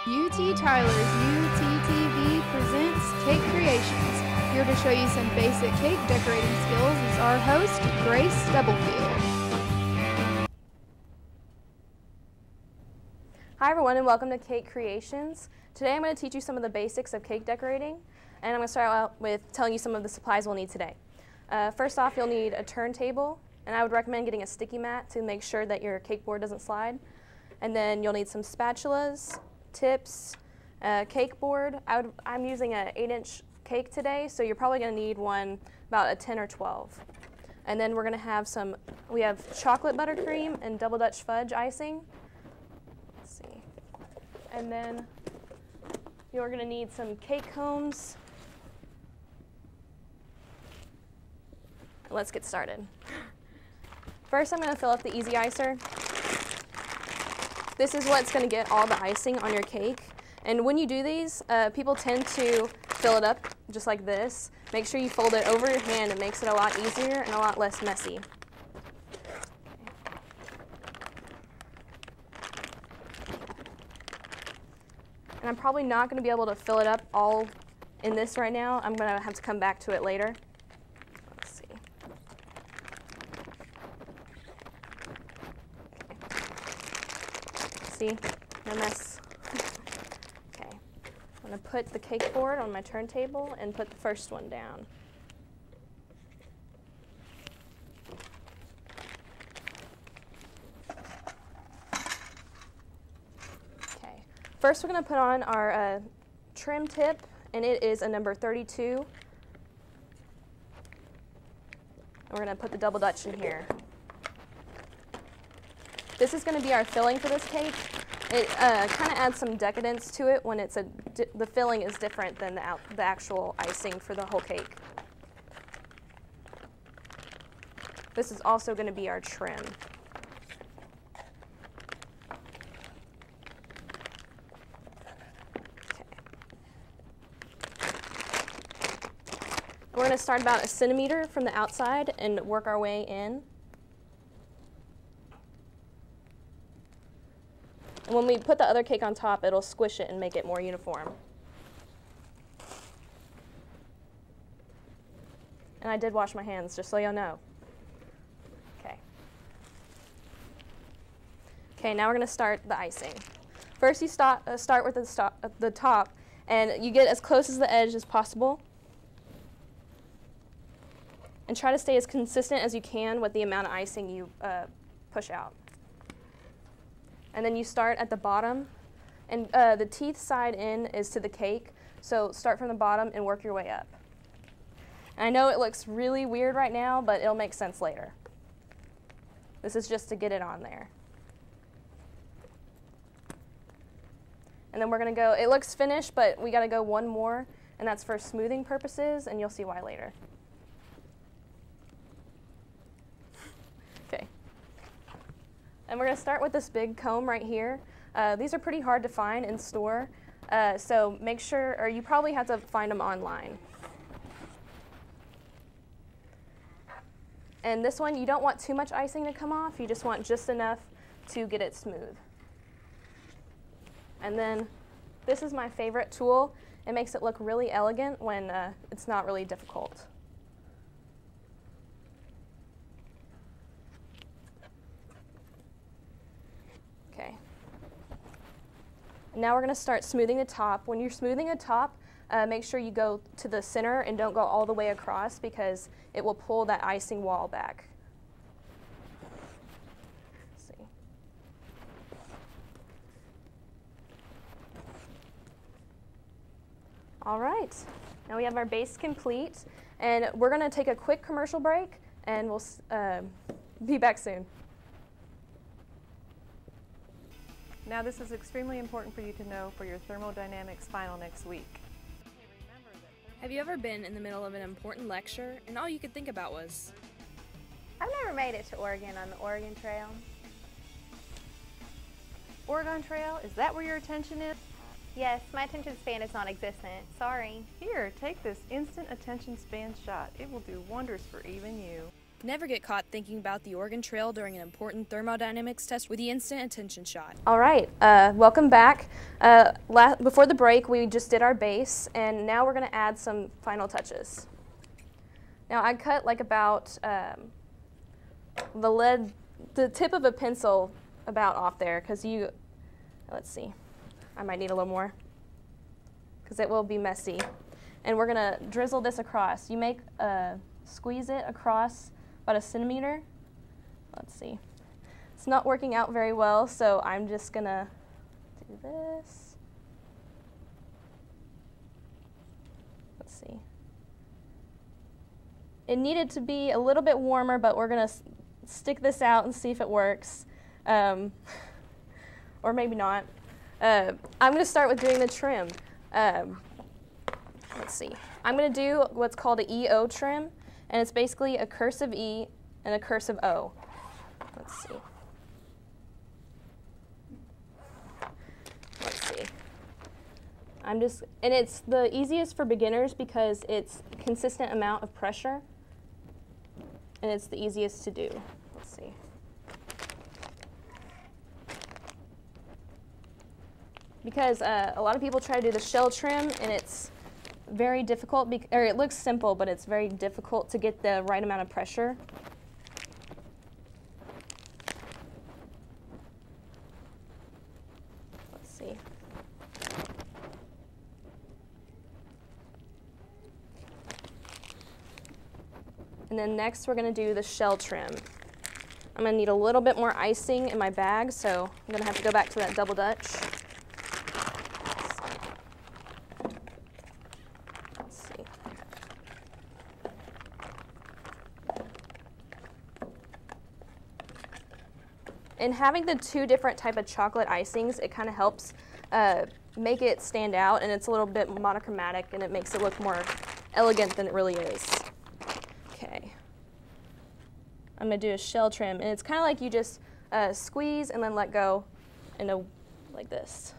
UT Tyler's UTTV presents Cake Creations. Here to show you some basic cake decorating skills is our host, Grace Stubblefield. Hi everyone and welcome to Cake Creations. Today I'm going to teach you some of the basics of cake decorating, and I'm going to start out with telling you some of the supplies we'll need today. First off, you'll need a turntable, and I would recommend getting a sticky mat to make sure that your cake board doesn't slide. And then you'll need some spatulas, tips, cake board. I'm using an 8-inch cake today, so you're probably going to need one about a 10 or 12. And then we're going to have we have chocolate buttercream and double Dutch fudge icing. Let's see. And then you're going to need some cake combs. Let's get started. First, I'm going to fill up the Easy Icer. This is what's going to get all the icing on your cake. And when you do these, people tend to fill it up just like this. Make sure you fold it over your hand. It makes it a lot easier and a lot less messy. And I'm probably not going to be able to fill it up all in this right now. I'm going to have to come back to it later. Let's see. See, no mess. Okay, I'm going to put the cake board on my turntable and put the first one down. Okay, first we're going to put on our trim tip, and it is a number 32. And we're going to put the double Dutch in here. This is going to be our filling for this cake. It kind of adds some decadence to it when the filling is different than the actual icing for the whole cake. This is also going to be our trim. Okay. We're going to start about a centimeter from the outside and work our way in. And when we put the other cake on top, it'll squish it and make it more uniform. And I did wash my hands, just so y'all know. Okay. Okay, now we're going to start the icing. First, you start with the top, and you get as close as the edge as possible. And try to stay as consistent as you can with the amount of icing you push out. And then you start at the bottom, and the teeth side in is to the cake, so start from the bottom and work your way up. And I know it looks really weird right now, but it'll make sense later. This is just to get it on there. And then we're going to go, it looks finished, but we got to go one more, and that's for smoothing purposes, and you'll see why later. Okay. And we're going to start with this big comb right here. These are pretty hard to find in store, so make sure, or you probably have to find them online. And this one, you don't want too much icing to come off, you just want just enough to get it smooth. And then this is my favorite tool. It makes it look really elegant when it's not really difficult. Okay. Now we're going to start smoothing the top. When you're smoothing the top, make sure you go to the center and don't go all the way across because it will pull that icing wall back. Let's see. All right. Now we have our base complete, and we're going to take a quick commercial break, and we'll be back soon. Now this is extremely important for you to know for your thermodynamics final next week. Have you ever been in the middle of an important lecture and all you could think about was, I've never made it to Oregon on the Oregon Trail. Oregon Trail, is that where your attention is? Yes, my attention span is non-existent. Sorry. Here, take this instant attention span shot. It will do wonders for even you. Never get caught thinking about the Oregon Trail during an important thermodynamics test with the instant attention shot. All right, welcome back. Before the break, we just did our base, and now we're going to add some final touches. Now, I cut like about the tip of a pencil about off there, because let's see, I might need a little more, because it will be messy. And we're going to drizzle this across. You squeeze it across about 1 centimeter. Let's see. It's not working out very well, so I'm just going to do this. Let's see. It needed to be a little bit warmer, but we're going to stick this out and see if it works. Or maybe not. I'm going to start with doing the trim. Let's see. I'm going to do what's called an EO trim, and it's basically a cursive E and a cursive O. Let's see. And it's the easiest for beginners because it's a consistent amount of pressure, and it's the easiest to do. Let's see. Because a lot of people try to do the shell trim, and it's very difficult, or it looks simple, but it's very difficult to get the right amount of pressure. Let's see. And then next we're going to do the shell trim. I'm going to need a little bit more icing in my bag, so I'm going to have to go back to that double Dutch. And having the two different type of chocolate icings, it kind of helps make it stand out, and it's a little bit monochromatic, and it makes it look more elegant than it really is. Okay. I'm going to do a shell trim, and it's kind of like you just squeeze and then let go like this.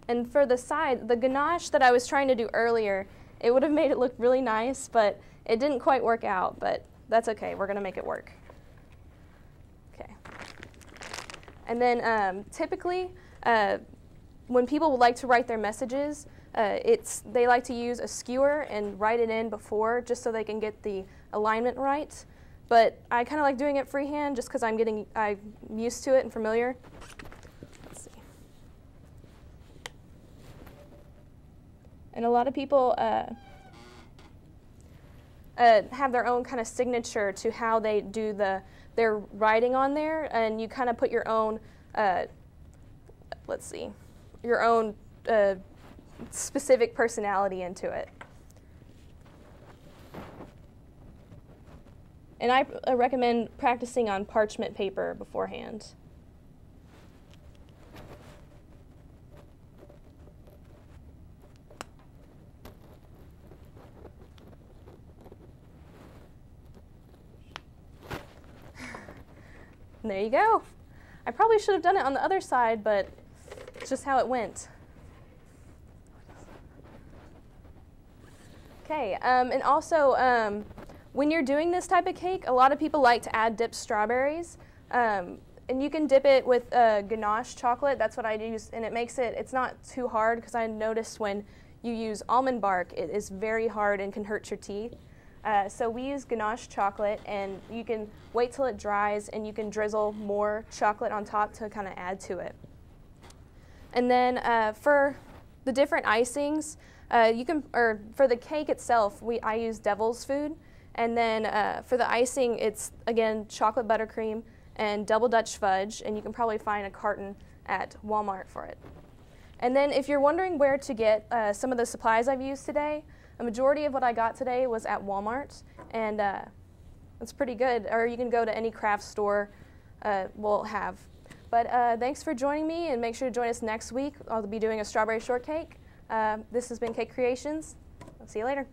And for the side, the ganache that I was trying to do earlier, it would have made it look really nice, but it didn't quite work out, but that's okay. We're going to make it work. Okay. And then typically, when people would like to write their messages, they like to use a skewer and write it in before just so they can get the alignment right. But I kind of like doing it freehand just because I'm used to it and familiar. Let's see. And a lot of people have their own kind of signature to how they do their writing on there, and you kind of put your own, let's see, your own specific personality into it. And I recommend practicing on parchment paper beforehand. And there you go. I probably should have done it on the other side, but it's just how it went. Okay, and also when you're doing this type of cake, a lot of people like to add dipped strawberries. And you can dip it with ganache chocolate. That's what I use, and it's not too hard, because I noticed when you use almond bark, it is very hard and can hurt your teeth. So we use ganache chocolate, and you can wait till it dries, and you can drizzle more chocolate on top to kind of add to it. And then for the different icings, for the cake itself, I use devil's food. And then for the icing, it's, again, chocolate buttercream and double Dutch fudge, and you can probably find a carton at Walmart for it. And then if you're wondering where to get some of the supplies I've used today, a majority of what I got today was at Walmart, and it's pretty good. Or you can go to any craft store will have. But thanks for joining me, and make sure to join us next week. I'll be doing a strawberry shortcake. This has been Cake Creations. I'll see you later.